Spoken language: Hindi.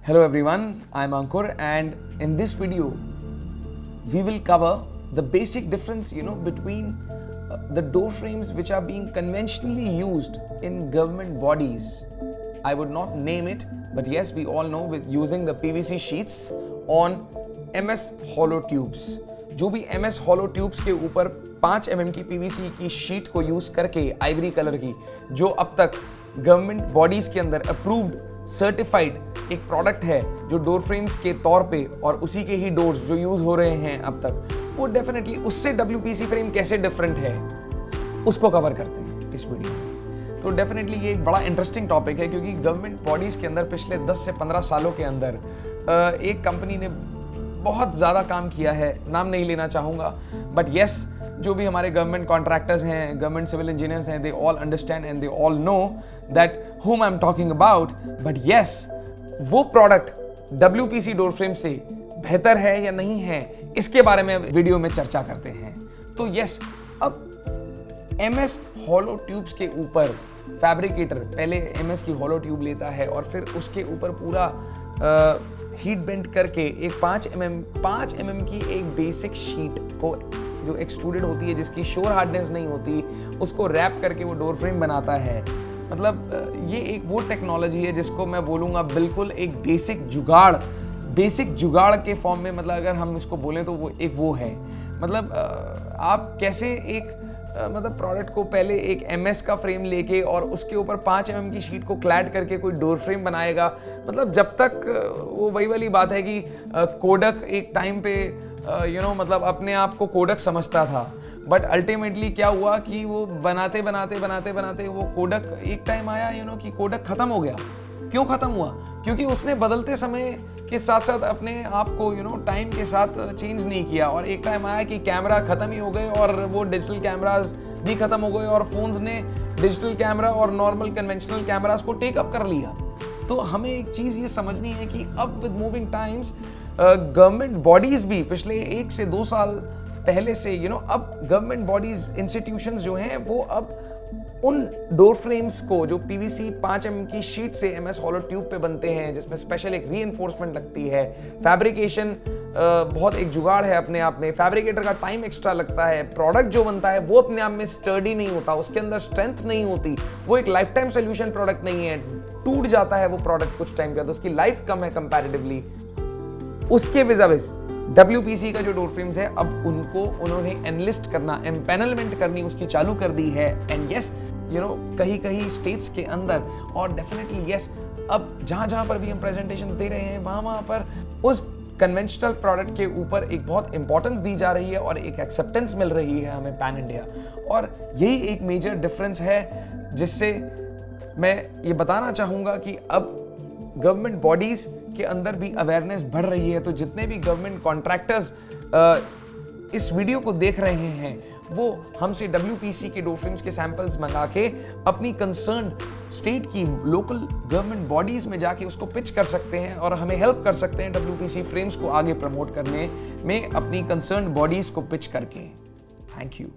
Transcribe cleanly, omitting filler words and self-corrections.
Hello everyone, I am Ankur, and in this video we will cover the basic difference between the door frames which are being conventionally used in government bodies. I would not name it, but yes, we all know with using the PVC sheets on MS hollow tubes. जो भी MS hollow tubes के ऊपर 5 mm की PVC की शीट को यूज करके आइवरी कलर की, जो अब तक गवर्नमेंट बॉडीज के अंदर अप्रूव्ड सर्टिफाइड एक प्रोडक्ट है जो डोर फ्रेम्स के तौर पे, और उसी के ही डोर्स जो यूज हो रहे हैं अब तक, वो डेफिनेटली उससे WPC फ्रेम कैसे डिफरेंट है उसको कवर करते हैं इस वीडियो में। तो डेफिनेटली ये एक बड़ा इंटरेस्टिंग टॉपिक है, क्योंकि गवर्नमेंट बॉडीज के अंदर पिछले 10 से 15 सालों के अंदर एक कंपनी ने बहुत ज़्यादा काम किया है, नाम नहीं लेना चाहूँगा, बट येस, जो भी हमारे गवर्नमेंट कॉन्ट्रैक्टर्स हैं, गवर्नमेंट सिविल इंजीनियर्स हैं, they all understand and they all know that whom I'm talking about, but yes, वो प्रोडक्ट WPC डोर फ्रेम से बेहतर है या नहीं है, इसके बारे में वीडियो में चर्चा करते हैं। तो yes, अब MS हॉलो ट्यूब्स के ऊपर फैब्रिकेटर पहले MS की हॉलो ट्यूब लेता है और फिर उसके ऊपर पूरा हीट बेंड करके एक 5 mm की एक बेसिक शीट को जो एक्सट्रूडेड होती है, जिसकी शोर हार्डनेस नहीं होती, उसको रैप करके वो डोर फ्रेम बनाता है। मतलब ये एक वो टेक्नोलॉजी है जिसको मैं बोलूँगा बिल्कुल एक बेसिक जुगाड़ के फॉर्म में, मतलब अगर हम इसको बोलें तो वो है। मतलब आप कैसे एक मतलब प्रोडक्ट को पहले एक MS का फ्रेम लेके और उसके ऊपर 5 mm की शीट को क्लैड करके कोई डोर फ्रेम बनाएगा। मतलब जब तक वो वही वाली बात है कि कोडक एक टाइम पे मतलब अपने आप को कोडक समझता था, बट अल्टीमेटली क्या हुआ कि वो बनाते वो कोडक एक टाइम आया कि कोडक खत्म हो गया। क्यों खत्म हुआ? क्योंकि उसने बदलते समय के साथ साथ अपने आप को टाइम के साथ चेंज नहीं किया, और एक टाइम आया कि कैमरा खत्म ही हो गए और वो डिजिटल कैमरास भी खत्म हो गए और फोन्स ने डिजिटल कैमरा और नॉर्मल कन्वेंशनल कैमरास को टेक अप कर लिया। तो हमें एक चीज़ ये समझनी है कि अब with moving times government bodies भी पिछले 1 से 2 साल पहले से अब गवर्नमेंट बॉडीज इंस्टीट्यूशंस जो हैं वो अब उन डोर फ्रेम्स को जो PVC 5 mm की शीट से MS हॉलो ट्यूब पे बनते हैं, जिसमें स्पेशल एक रीइंफोर्समेंट लगती है, फैब्रिकेशन बहुत एक जुगाड़ है अपने आप में, फैब्रिकेटर का टाइम एक्स्ट्रा लगता है, प्रोडक्ट जो बनता है वो अपने आप में स्टर्डी नहीं होता, उसके अंदर स्ट्रेंथ नहीं होती, वो एक लाइफ टाइम सोल्यूशन प्रोडक्ट नहीं है, टूट जाता है वो प्रोडक्ट कुछ टाइम के बाद, उसकी लाइफ कम है कंपैरेटिवली। उसके विज़ाविज़ WPC का जो डोर फ्रेम्स है, अब उन्होंने एनलिस्ट करना, एम्पैनलमेंट करनी उसकी चालू कर दी है। एंड यस, कहीं स्टेट्स के अंदर, और डेफिनेटली यस, अब जहां पर भी हम प्रेजेंटेशंस दे रहे हैं वहां पर उस कन्वेंशनल प्रोडक्ट के ऊपर एक बहुत इंपॉर्टेंस दी जा रही है और एक एक्सेप्टेंस मिल रही है हमें पैन इंडिया। और यही एक मेजर डिफरेंस है जिससे मैं ये बताना चाहूँगा कि अब गवर्नमेंट बॉडीज के अंदर भी अवेयरनेस बढ़ रही है। तो जितने भी गवर्नमेंट कॉन्ट्रैक्टर्स इस वीडियो को देख रहे हैं, वो हमसे WPC के डोर फ्रेम्स के सैंपल्स मंगा के अपनी कंसर्न स्टेट की लोकल गवर्नमेंट बॉडीज में जाके उसको पिच कर सकते हैं और हमें हेल्प कर सकते हैं WPC फ्रेम्स को आगे प्रमोट करने में अपनी कंसर्न बॉडीज को पिच करके। Thank you.